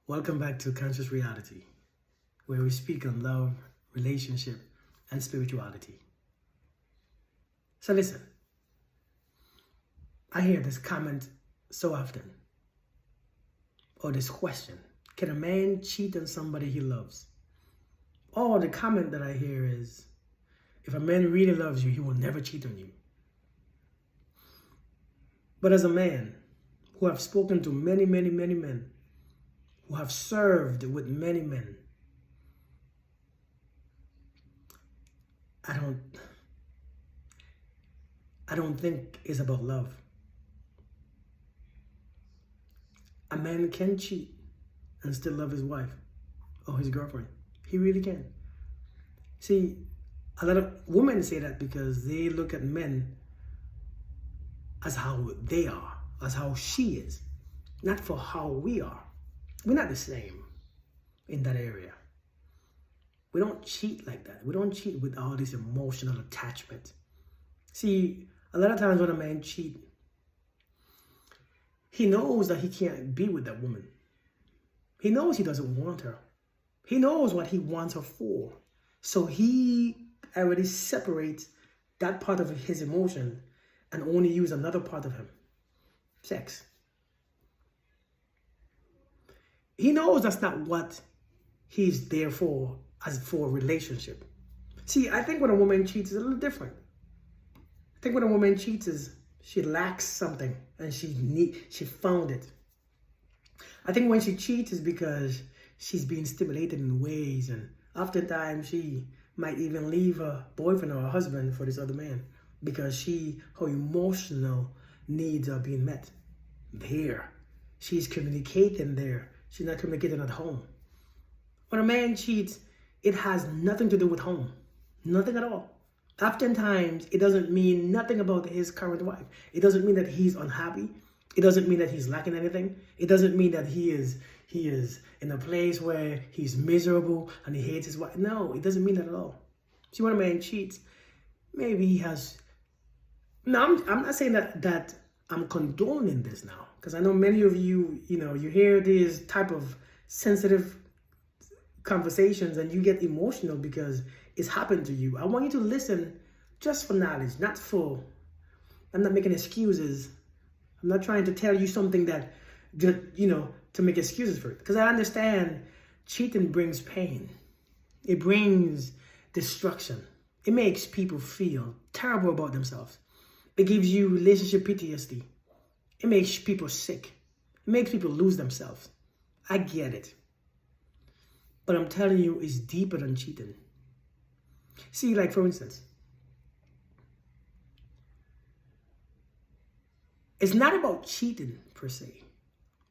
Welcome back to Conscious Reality, where we speak on love, relationship, and spirituality. So listen, I hear this comment so often, or this question: can a man cheat on somebody he loves? Or the comment that I hear is, if a man really loves you, he will never cheat on you. But as a man who have spoken to many men, who have served with many men, I don't think it's about love. A man can cheat and still love his wife or his girlfriend. He really can. See, a lot of women say that because they look at men as how they are, as how she is, not for how we are. We're not the same in that area. We don't cheat like that. We don't cheat with all this emotional attachment. See, a lot of times when a man cheats, he knows that he can't be with that woman. He knows he doesn't want her. He knows what he wants her for. So he already separates that part of his emotion and only use another part of him. Sex. He knows that's not what he's there for, as for a relationship. See, I think when a woman cheats is a little different. I think when a woman cheats is she lacks something and she found it. I think when she cheats is because she's being stimulated in ways, and oftentimes she might even leave her boyfriend or her husband for this other man because her emotional needs are being met. There. She's communicating there. She's not communicating at home. When a man cheats, it has nothing to do with home. Nothing at all. Oftentimes, it doesn't mean nothing about his current wife. It doesn't mean that he's unhappy. It doesn't mean that he's lacking anything. It doesn't mean that he is in a place where he's miserable and he hates his wife. No, it doesn't mean that at all. See, when a man cheats, maybe he has... No, I'm not saying that I'm condoning this now, because I know many of you, you hear these type of sensitive conversations and you get emotional because it's happened to you. I want you to listen just for knowledge, not for... I'm not making excuses. I'm not trying to tell you something that, to make excuses for it. Because I understand cheating brings pain. It brings destruction. It makes people feel terrible about themselves. It gives you relationship PTSD. It makes people sick. It makes people lose themselves. I get it. But I'm telling you, it's deeper than cheating. See, like for instance, it's not about cheating per se.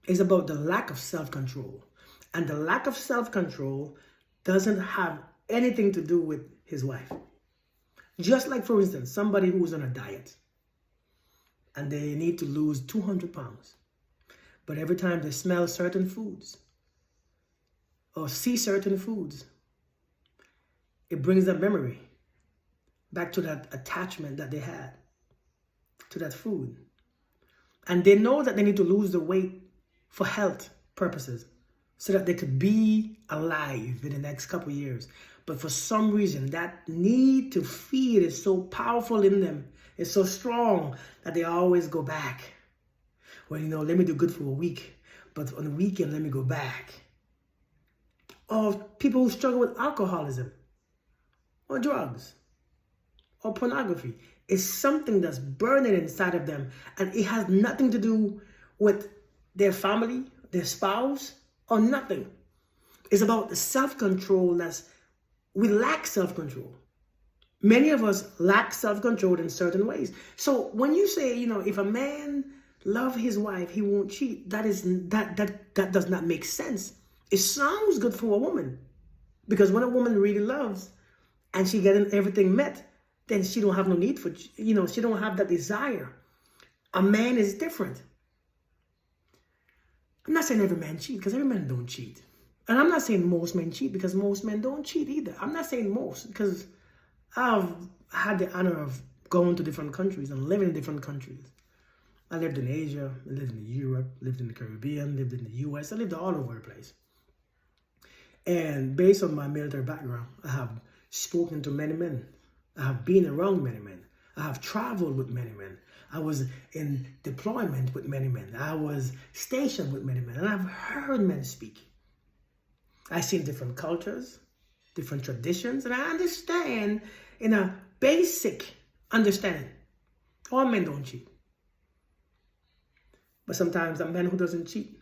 It's about the lack of self-control. And the lack of self-control doesn't have anything to do with his wife. Just like, for instance, somebody who's on a diet and they need to lose 200 pounds. But every time they smell certain foods or see certain foods, it brings that memory back to that attachment that they had to that food. And they know that they need to lose the weight for health purposes so that they could be alive in the next couple of years. But for some reason, that need to feed is so powerful in them. It's so strong that they always go back. Well, let me do good for a week, but on the weekend, let me go back. Or people who struggle with alcoholism or drugs or pornography. It's something that's burning inside of them, and it has nothing to do with their family, their spouse, or nothing. It's about the self-control we lack self-control. Many of us lack self-control in certain ways. So when you say, if a man loves his wife, he won't cheat, that does not make sense. It sounds good for a woman, because when a woman really loves and she getting everything met, then she don't have no need for, she don't have that desire. A man is different. I'm not saying every man cheat, because every man don't cheat. And I'm not saying most men cheat, because most men don't cheat either. I'm not saying most, because I've had the honor of going to different countries and living in different countries. I lived in Asia, I lived in Europe, lived in the Caribbean, lived in the US, I lived all over the place. And based on my military background, I have spoken to many men. I have been around many men. I have traveled with many men. I was in deployment with many men. I was stationed with many men. And I've heard men speak. I've seen different cultures, different traditions, and I understand in a basic understanding. All men don't cheat. But sometimes a man who doesn't cheat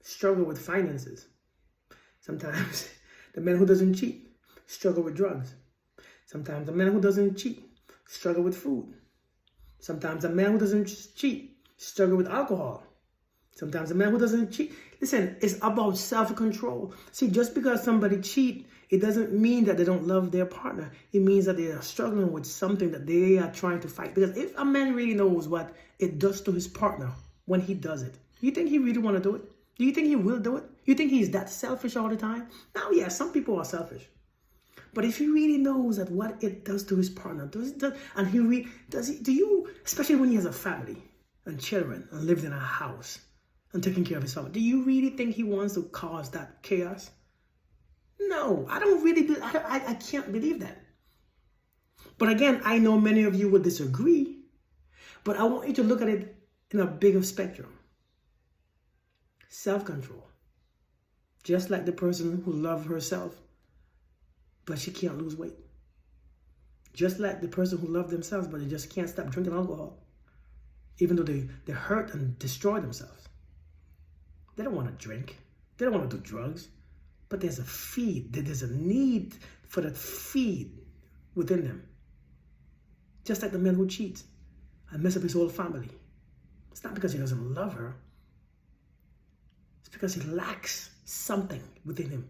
struggle with finances. Sometimes the man who doesn't cheat struggle with drugs. Sometimes the man who doesn't cheat struggle with food. Sometimes the man who doesn't cheat struggle with alcohol. Sometimes the man who doesn't cheat. Listen, it's about self-control. See, just because somebody cheat, it doesn't mean that they don't love their partner. It means that they are struggling with something that they are trying to fight. Because if a man really knows what it does to his partner when he does it, do you think he really want to do it? Do you think he will do it? You think he's that selfish all the time? Now, yeah, some people are selfish. But if he really knows that what it does to his partner, especially when he has a family and children and lived in a house and taking care of his family, do you really think he wants to cause that chaos? No, I can't believe that. But again, I know many of you will disagree, but I want you to look at it in a bigger spectrum. Self-control. Just like the person who loves herself, but she can't lose weight. Just like the person who loves themselves, but they just can't stop drinking alcohol, even though they hurt and destroy themselves. They don't want to drink. They don't want to do drugs. But there's a need for that feed within them. Just like the man who cheats and mess up his whole family. It's not because he doesn't love her. It's because he lacks something within him.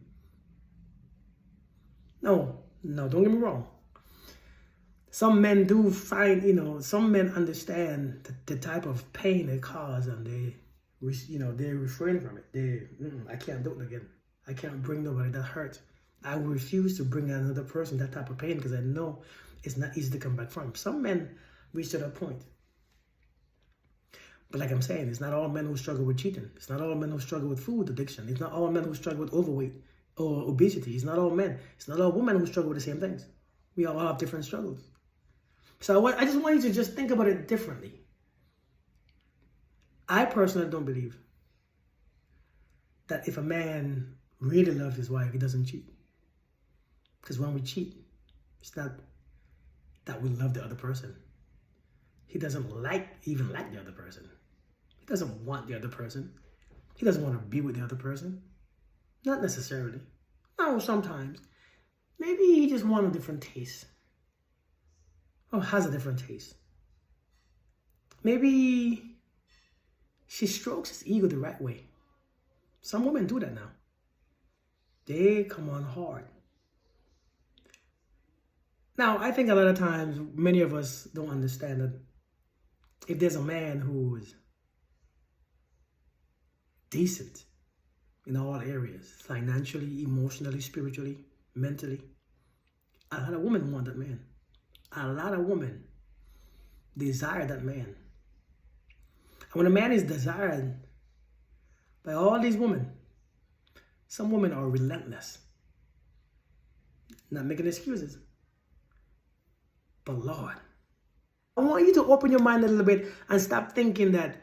No, don't get me wrong. Some men do find, some men understand the type of pain it causes, and they refrain from it. I can't do it again. I can't bring nobody that hurts. I will refuse to bring another person that type of pain because I know it's not easy to come back from. Some men reach to that point. But like I'm saying, it's not all men who struggle with cheating. It's not all men who struggle with food addiction. It's not all men who struggle with overweight or obesity. It's not all men. It's not all women who struggle with the same things. We all have different struggles. So I just want you to just think about it differently. I personally don't believe that if a man really loves his wife, he doesn't cheat. Because when we cheat, it's not that we love the other person. He doesn't even like the other person. He doesn't want the other person. He doesn't want to be with the other person. Not necessarily. No, sometimes. Maybe he just wants a different taste. Or has a different taste. Maybe she strokes his ego the right way. Some women do that now. They come on hard. Now, I think a lot of times, many of us don't understand that if there's a man who is decent in all areas, financially, emotionally, spiritually, mentally, a lot of women want that man. A lot of women desire that man. And when a man is desired by all these women, some women are relentless. Not making excuses. But Lord, I want you to open your mind a little bit and stop thinking that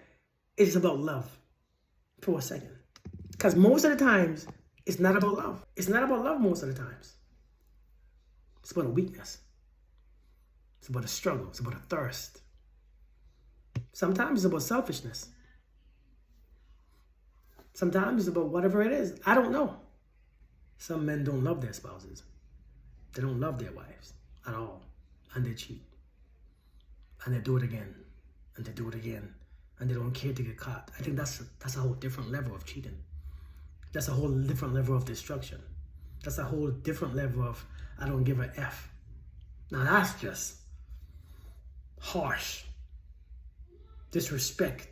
it's about love for a second. Because most of the times, it's not about love. It's not about love most of the times. It's about a weakness. It's about a struggle. It's about a thirst. Sometimes it's about selfishness. Sometimes it's about whatever it is. I don't know. Some men don't love their spouses. They don't love their wives at all. And they cheat. And they do it again. And they do it again. And they don't care to get caught. I think that's a whole different level of cheating. That's a whole different level of destruction. That's a whole different level of I don't give a F. Now that's just harsh. Disrespect.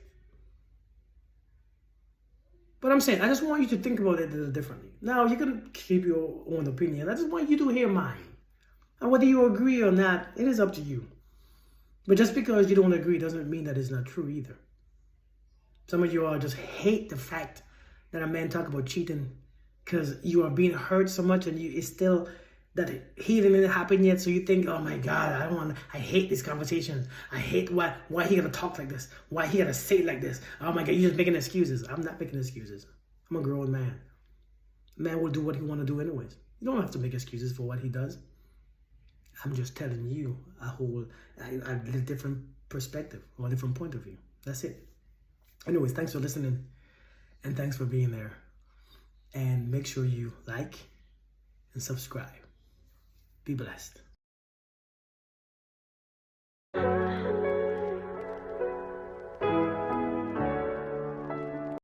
But I'm saying, I just want you to think about it a little differently. Now, you can keep your own opinion. I just want you to hear mine. And whether you agree or not, it is up to you. But just because you don't agree doesn't mean that it's not true either. Some of you all just hate the fact that a man talk about cheating because you are being hurt so much, and it's still that healing didn't happen yet. So you think, oh my God, I hate these conversations. I hate why he gonna talk like this? Why he gonna say it like this? Oh my God, you're just making excuses. I'm not making excuses. I'm a grown man. Man will do what he want to do anyways. You don't have to make excuses for what he does. I'm just telling you a different perspective or a different point of view. That's it. Anyways, thanks for listening, and thanks for being there. And make sure you like and subscribe. Be blessed.